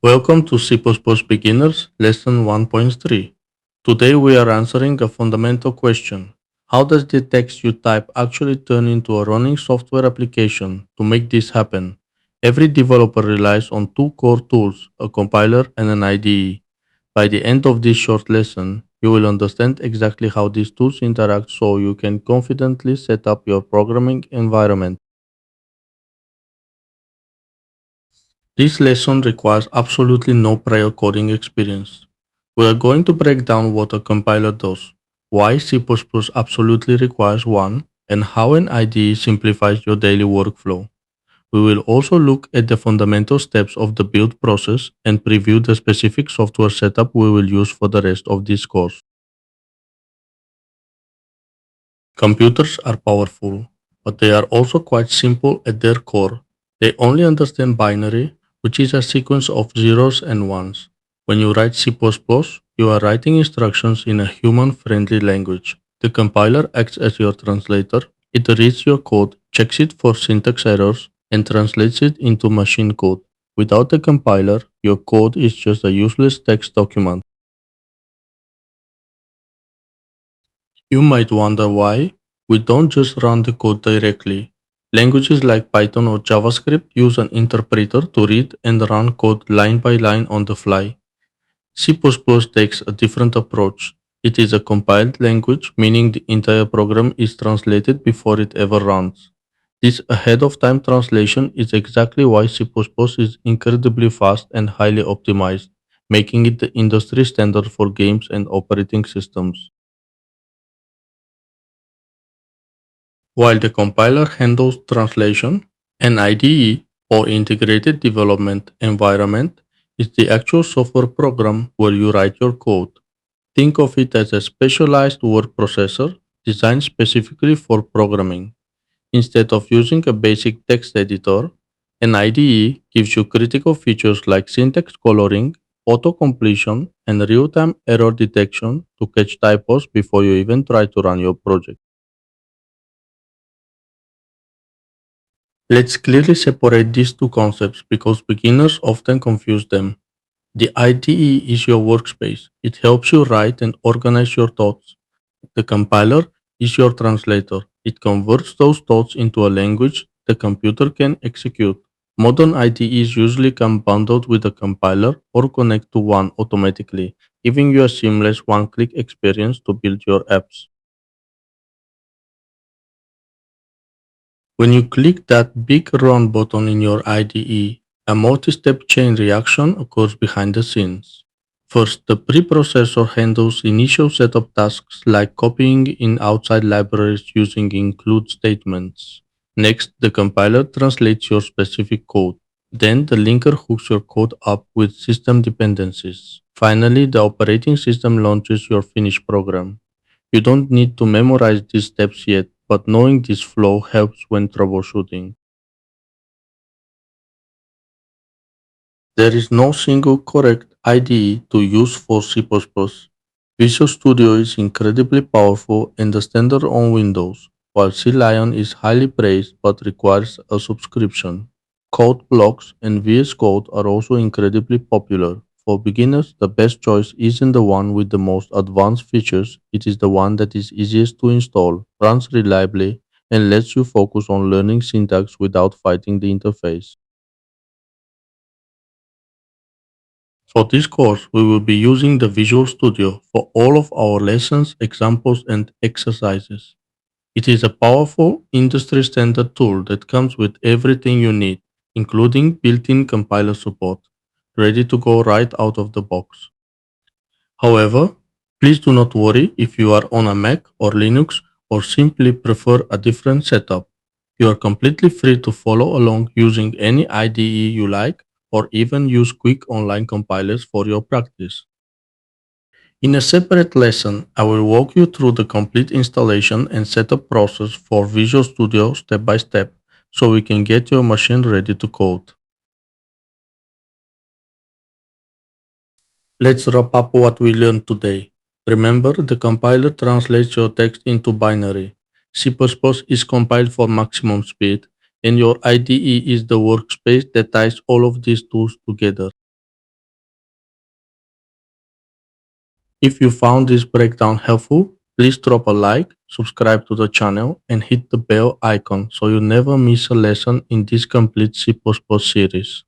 Welcome to C++ Beginners Lesson 1.3. Today we are answering a fundamental question. How does the text you type actually turn into a running software application? To make this happen, every developer relies on two core tools, a compiler and an IDE. By the end of this short lesson, you will understand exactly how these tools interact so you can confidently set up your programming environment. This lesson requires absolutely no prior coding experience. We are going to break down what a compiler does, why C++ absolutely requires one, and how an IDE simplifies your daily workflow. We will also look at the fundamental steps of the build process and preview the specific software setup we will use for the rest of this course. Computers are powerful, but they are also quite simple at their core. They only understand binary, which is a sequence of zeros and ones. When you write C++, you are writing instructions in a human-friendly language. The compiler acts as your translator. It reads your code, checks it for syntax errors, and translates it into machine code. Without the compiler, your code is just a useless text document. You might wonder why we don't just run the code directly. Languages like Python or JavaScript use an interpreter to read and run code line by line on the fly. C++ takes a different approach. It is a compiled language, meaning the entire program is translated before it ever runs. This ahead of time translation is exactly why C++ is incredibly fast and highly optimized, making it the industry standard for games and operating systems. While the compiler handles translation, an IDE or integrated development environment is the actual software program where you write your code. Think of it as a specialized word processor designed specifically for programming. Instead of using a basic text editor, an IDE gives you critical features like syntax coloring, auto-completion, and real-time error detection to catch typos before you even try to run your project. Let's clearly separate these two concepts because beginners often confuse them. The IDE is your workspace. It helps you write and organize your thoughts. The compiler is your translator. It converts those thoughts into a language the computer can execute. Modern IDEs usually come bundled with a compiler or connect to one automatically, giving you a seamless one-click experience to build your apps. When you click that big run button in your IDE, a multi-step chain reaction occurs behind the scenes. First, the preprocessor handles initial setup tasks like copying in outside libraries using include statements. Next, the compiler translates your specific code. Then, the linker hooks your code up with system dependencies. Finally, the operating system launches your finished program. You don't need to memorize these steps yet, but knowing this flow helps when troubleshooting. There is no single correct IDE to use for C++. Visual Studio is incredibly powerful and the standard on Windows, while C Lion is highly praised but requires a subscription. Code blocks and VS Code are also incredibly popular. For beginners, the best choice isn't the one with the most advanced features, it is the one that is easiest to install, runs reliably, and lets you focus on learning syntax without fighting the interface. For this course, we will be using the Visual Studio for all of our lessons, examples, and exercises. It is a powerful, industry standard tool that comes with everything you need, including built-in compiler support, ready to go right out of the box. However, please do not worry if you are on a Mac or Linux or simply prefer a different setup. You are completely free to follow along using any IDE you like or even use quick online compilers for your practice. In a separate lesson, I will walk you through the complete installation and setup process for Visual Studio step by step so we can get your machine ready to code. Let's wrap up what we learned today. Remember, the compiler translates your text into binary. C++ is compiled for maximum speed, and your IDE is the workspace that ties all of these tools together. If you found this breakdown helpful, please drop a like, subscribe to the channel, and hit the bell icon so you never miss a lesson in this complete C++ series.